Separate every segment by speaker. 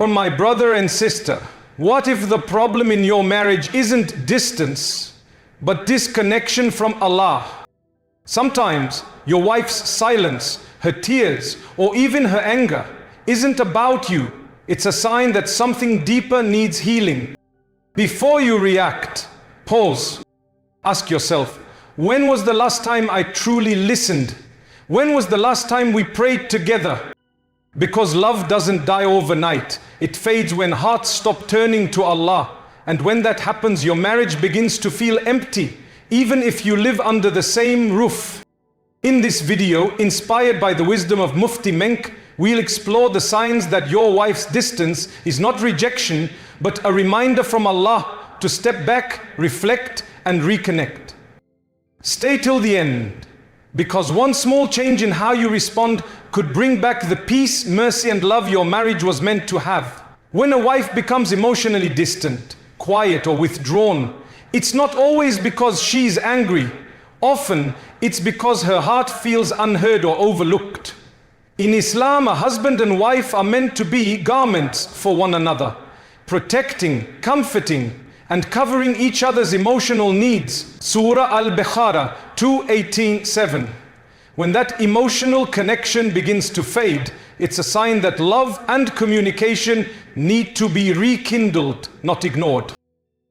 Speaker 1: For my brother and sister, what if the problem in your marriage isn't distance, but disconnection from Allah? Sometimes your wife's silence, her tears, or even her anger isn't about you. It's a sign that something deeper needs healing. Before you react, pause. Ask yourself, when was the last time I truly listened? When was the last time we prayed together? Because love doesn't die overnight. It fades when hearts stop turning to Allah. And when that happens, your marriage begins to feel empty, even if you live under the same roof. In this video, inspired by the wisdom of Mufti Menk, we'll explore the signs that your wife's distance is not rejection, but a reminder from Allah to step back, reflect, and reconnect. Stay till the end, because one small change in how you respond could bring back the peace, mercy, and love your marriage was meant to have. When a wife becomes emotionally distant, quiet, or withdrawn, it's not always because she's angry. Often, it's because her heart feels unheard or overlooked. In Islam, a husband and wife are meant to be garments for one another, protecting, comforting, and covering each other's emotional needs. Surah Al-Baqarah 2:18-7. When that emotional connection begins to fade, it's a sign that love and communication need to be rekindled, not ignored.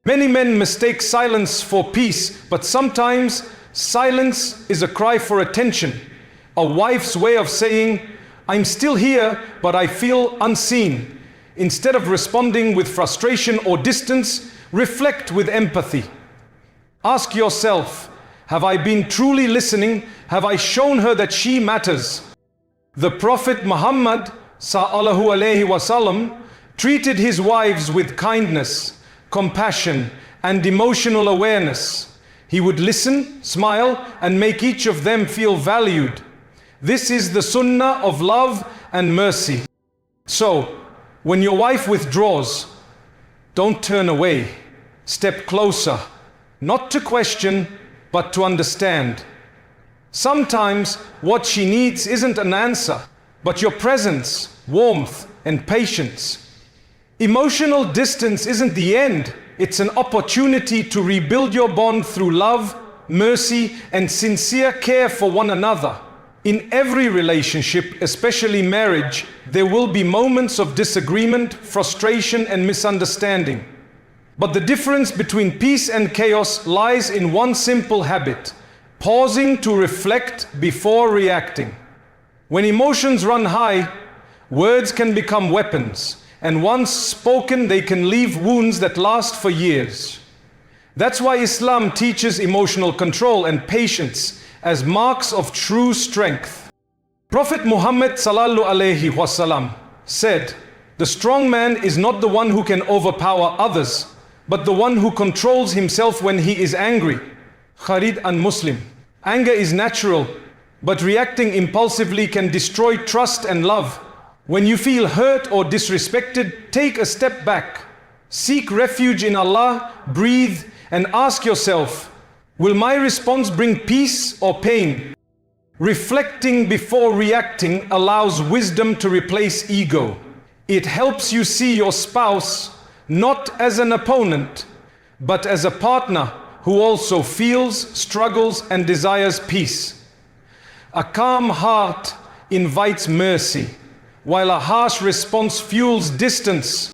Speaker 1: Many men mistake silence for peace, but sometimes silence is a cry for attention. A wife's way of saying, I'm still here, but I feel unseen. Instead of responding with frustration or distance, reflect with empathy. Ask yourself, have I been truly listening? Have I shown her that she matters? The Prophet Muhammad Sallallahu Alayhi Wasallam treated his wives with kindness, compassion, and emotional awareness. He would listen, smile, and make each of them feel valued. This is the sunnah of love and mercy. So, when your wife withdraws, don't turn away. Step closer, not to question, but to understand. Sometimes what she needs isn't an answer, but your presence, warmth, and patience. Emotional distance isn't the end. It's an opportunity to rebuild your bond through love, mercy, and sincere care for one another. In every relationship, especially marriage, there will be moments of disagreement, frustration, and misunderstanding. But the difference between peace and chaos lies in one simple habit: pausing to reflect before reacting. When emotions run high, words can become weapons, and once spoken, they can leave wounds that last for years. That's why Islam teaches emotional control and patience as marks of true strength. Prophet Muhammad Sallallahu Alayhi Wasallam said, "The strong man is not the one who can overpower others, but the one who controls himself when he is angry." Khalid and Muslim. Anger is natural, but reacting impulsively can destroy trust and love. When you feel hurt or disrespected, take a step back. Seek refuge in Allah, breathe, and ask yourself, will my response bring peace or pain? Reflecting before reacting allows wisdom to replace ego. It helps you see your spouse not as an opponent, but as a partner who also feels, struggles, and desires peace. A calm heart invites mercy, while a harsh response fuels distance.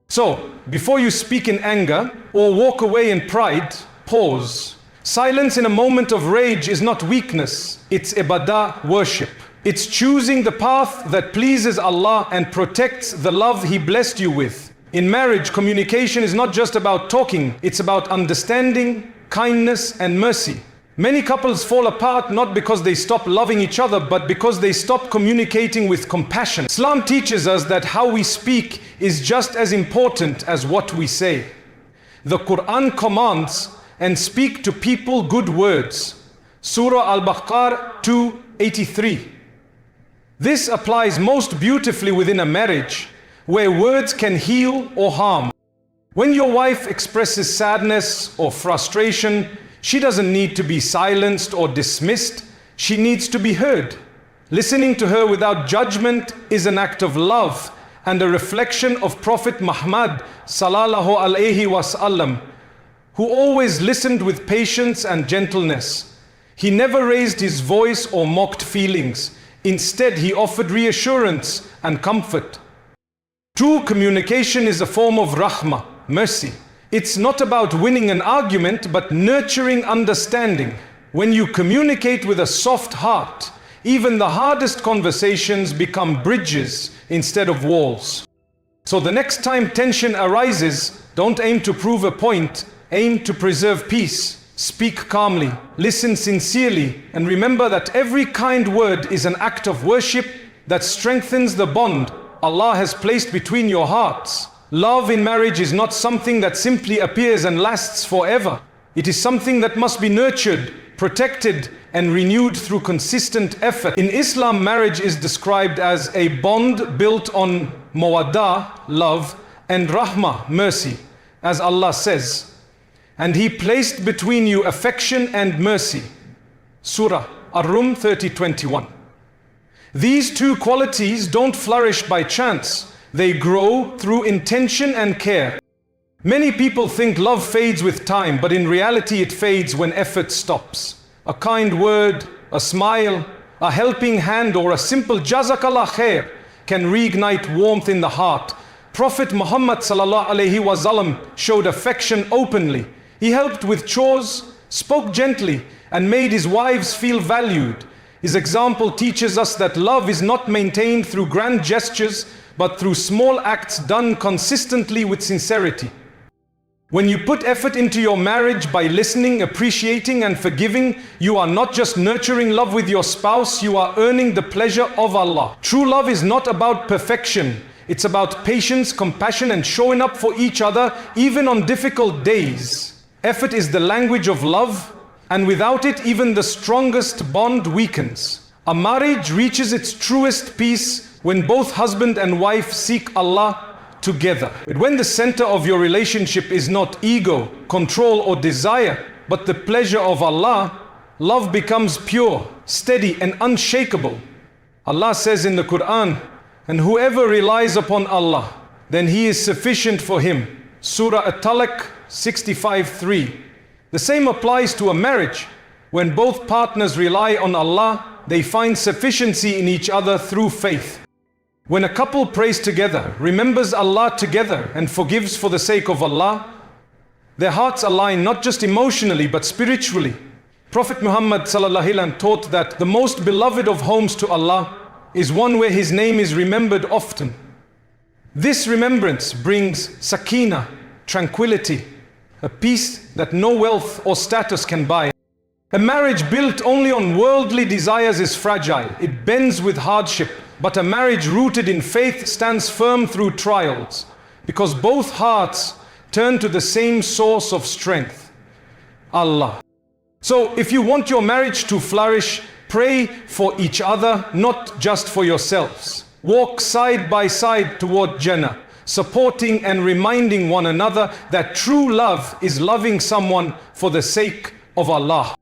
Speaker 1: So, before you speak in anger or walk away in pride, pause. Silence in a moment of rage is not weakness, it's ibadah, worship. It's choosing the path that pleases Allah and protects the love He blessed you with. In marriage, communication is not just about talking, it's about understanding, kindness, and mercy. Many couples fall apart not because they stop loving each other, but because they stop communicating with compassion. Islam teaches us that how we speak is just as important as what we say. The Quran commands, and speak to people good words. Surah Al-Baqarah 2:83. This applies most beautifully within a marriage, where words can heal or harm. When your wife expresses sadness or frustration, she doesn't need to be silenced or dismissed. She needs to be heard. Listening to her without judgment is an act of love, and a reflection of Prophet Muhammad Sallallahu Alayhi Wasallam, who always listened with patience and gentleness. He never raised his voice or mocked feelings. Instead, he offered reassurance and comfort. True communication is a form of rahmah, mercy. It's not about winning an argument, but nurturing understanding. When you communicate with a soft heart, even the hardest conversations become bridges instead of walls. So the next time tension arises, don't aim to prove a point, aim to preserve peace. Speak calmly, listen sincerely, and remember that every kind word is an act of worship that strengthens the bond Allah has placed between your hearts. Love in marriage is not something that simply appears and lasts forever. It is something that must be nurtured, protected, and renewed through consistent effort. In Islam, marriage is described as a bond built on mawaddah, love, and rahmah, mercy, as Allah says. And He placed between you affection and mercy. Surah Ar-Rum 30:21. These two qualities don't flourish by chance. They grow through intention and care. Many people think love fades with time, but in reality it fades when effort stops. A kind word, a smile, a helping hand, or a simple jazakallah khair can reignite warmth in the heart. Prophet Muhammad Sallallahu Alayhi Wasallam showed affection openly. He helped with chores, spoke gently, and made his wives feel valued. His example teaches us that love is not maintained through grand gestures, but through small acts done consistently with sincerity. When you put effort into your marriage by listening, appreciating, and forgiving, you are not just nurturing love with your spouse, you are earning the pleasure of Allah. True love is not about perfection. It's about patience, compassion, and showing up for each other even on difficult days. Effort is the language of love, and without it, even the strongest bond weakens. A marriage reaches its truest peace when both husband and wife seek Allah together. But when the center of your relationship is not ego, control, or desire, but the pleasure of Allah, love becomes pure, steady, and unshakable. Allah says in the Quran, "And whoever relies upon Allah, then He is sufficient for him." Surah At-Talaq 65:3. The same applies to a marriage. When both partners rely on Allah, they find sufficiency in each other through faith. When a couple prays together, remembers Allah together, and forgives for the sake of Allah, their hearts align not just emotionally but spiritually. Prophet Muhammad Sallallahu Alayhi Wasallam taught that the most beloved of homes to Allah is one where His name is remembered often. This remembrance brings sakina, tranquility, a peace that no wealth or status can buy. A marriage built only on worldly desires is fragile. It bends with hardship. But a marriage rooted in faith stands firm through trials, because both hearts turn to the same source of strength, Allah. So if you want your marriage to flourish, pray for each other, not just for yourselves. Walk side by side toward Jannah, supporting and reminding one another that true love is loving someone for the sake of Allah.